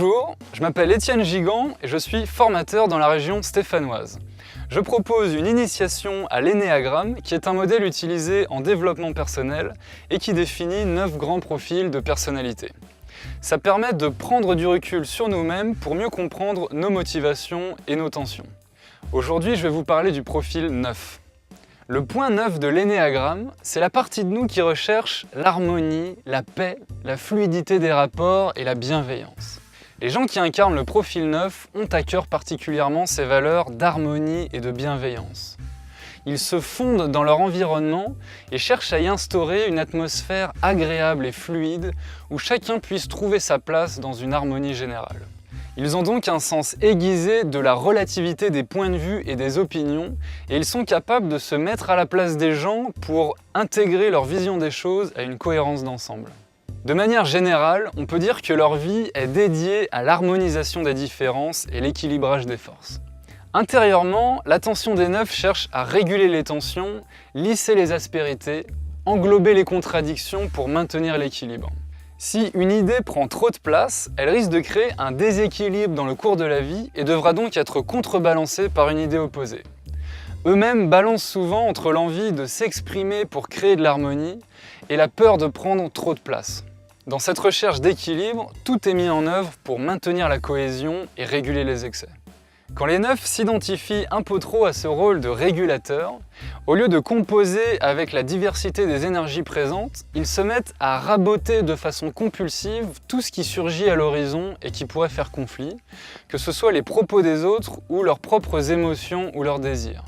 Bonjour, je m'appelle Étienne Gigant et je suis formateur dans la région stéphanoise. Je propose une initiation à l'énéagramme qui est un modèle utilisé en développement personnel et qui définit 9 grands profils de personnalité. Ça permet de prendre du recul sur nous-mêmes pour mieux comprendre nos motivations et nos tensions. Aujourd'hui, je vais vous parler du profil 9. Le point 9 de l'énéagramme, c'est la partie de nous qui recherche l'harmonie, la paix, la fluidité des rapports et la bienveillance. Les gens qui incarnent le profil 9 ont à cœur particulièrement ces valeurs d'harmonie et de bienveillance. Ils se fondent dans leur environnement et cherchent à y instaurer une atmosphère agréable et fluide où chacun puisse trouver sa place dans une harmonie générale. Ils ont donc un sens aiguisé de la relativité des points de vue et des opinions et ils sont capables de se mettre à la place des gens pour intégrer leur vision des choses à une cohérence d'ensemble. De manière générale, on peut dire que leur vie est dédiée à l'harmonisation des différences et l'équilibrage des forces. Intérieurement, l'attention des 9 cherche à réguler les tensions, lisser les aspérités, englober les contradictions pour maintenir l'équilibre. Si une idée prend trop de place, elle risque de créer un déséquilibre dans le cours de la vie et devra donc être contrebalancée par une idée opposée. Eux-mêmes balancent souvent entre l'envie de s'exprimer pour créer de l'harmonie et la peur de prendre trop de place. Dans cette recherche d'équilibre, tout est mis en œuvre pour maintenir la cohésion et réguler les excès. Quand les 9 s'identifient un peu trop à ce rôle de régulateur, au lieu de composer avec la diversité des énergies présentes, ils se mettent à raboter de façon compulsive tout ce qui surgit à l'horizon et qui pourrait faire conflit, que ce soit les propos des autres ou leurs propres émotions ou leurs désirs.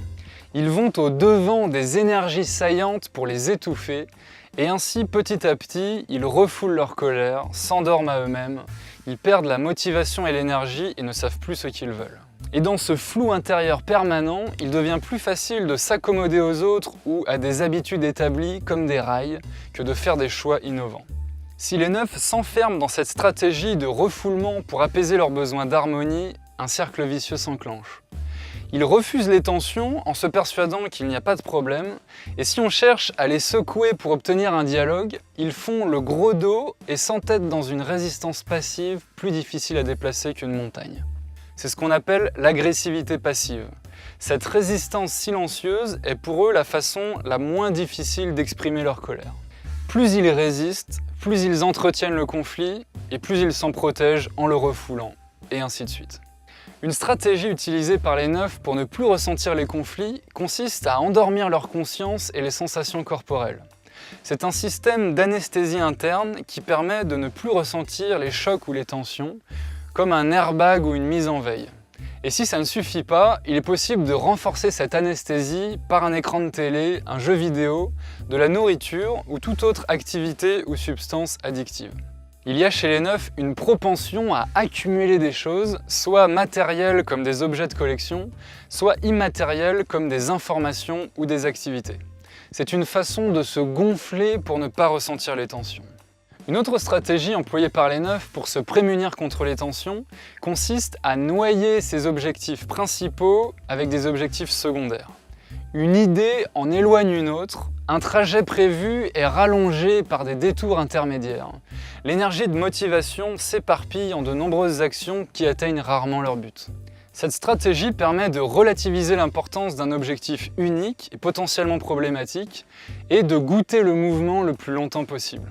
Ils vont au devant des énergies saillantes pour les étouffer, et ainsi petit à petit, ils refoulent leur colère, s'endorment à eux-mêmes, ils perdent la motivation et l'énergie et ne savent plus ce qu'ils veulent. Et dans ce flou intérieur permanent, il devient plus facile de s'accommoder aux autres ou à des habitudes établies comme des rails que de faire des choix innovants. Si les 9 s'enferment dans cette stratégie de refoulement pour apaiser leurs besoins d'harmonie, un cercle vicieux s'enclenche. Ils refusent les tensions en se persuadant qu'il n'y a pas de problème, et si on cherche à les secouer pour obtenir un dialogue, ils font le gros dos et s'entêtent dans une résistance passive plus difficile à déplacer qu'une montagne. C'est ce qu'on appelle l'agressivité passive. Cette résistance silencieuse est pour eux la façon la moins difficile d'exprimer leur colère. Plus ils résistent, plus ils entretiennent le conflit et plus ils s'en protègent en le refoulant, et ainsi de suite. Une stratégie utilisée par les 9 pour ne plus ressentir les conflits consiste à endormir leur conscience et les sensations corporelles. C'est un système d'anesthésie interne qui permet de ne plus ressentir les chocs ou les tensions, comme un airbag ou une mise en veille. Et si ça ne suffit pas, il est possible de renforcer cette anesthésie par un écran de télé, un jeu vidéo, de la nourriture ou toute autre activité ou substance addictive. Il y a chez les 9 une propension à accumuler des choses, soit matérielles comme des objets de collection, soit immatérielles comme des informations ou des activités. C'est une façon de se gonfler pour ne pas ressentir les tensions. Une autre stratégie employée par les 9 pour se prémunir contre les tensions consiste à noyer ses objectifs principaux avec des objectifs secondaires. Une idée en éloigne une autre, un trajet prévu est rallongé par des détours intermédiaires. L'énergie de motivation s'éparpille en de nombreuses actions qui atteignent rarement leur but. Cette stratégie permet de relativiser l'importance d'un objectif unique et potentiellement problématique et de goûter le mouvement le plus longtemps possible.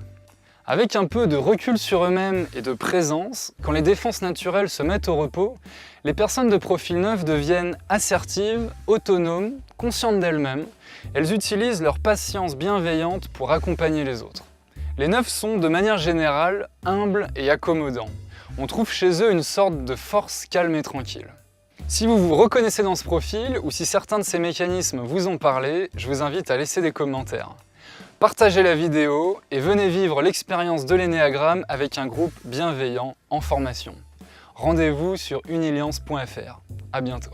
Avec un peu de recul sur eux-mêmes et de présence, quand les défenses naturelles se mettent au repos, les personnes de profil 9 deviennent assertives, autonomes, conscientes d'elles-mêmes. Elles utilisent leur patience bienveillante pour accompagner les autres. Les 9 sont de manière générale humbles et accommodants. On trouve chez eux une sorte de force calme et tranquille. Si vous vous reconnaissez dans ce profil ou si certains de ces mécanismes vous ont parlé, je vous invite à laisser des commentaires. Partagez la vidéo et venez vivre l'expérience de l'énéagramme avec un groupe bienveillant en formation. Rendez-vous sur uniliance.fr. À bientôt.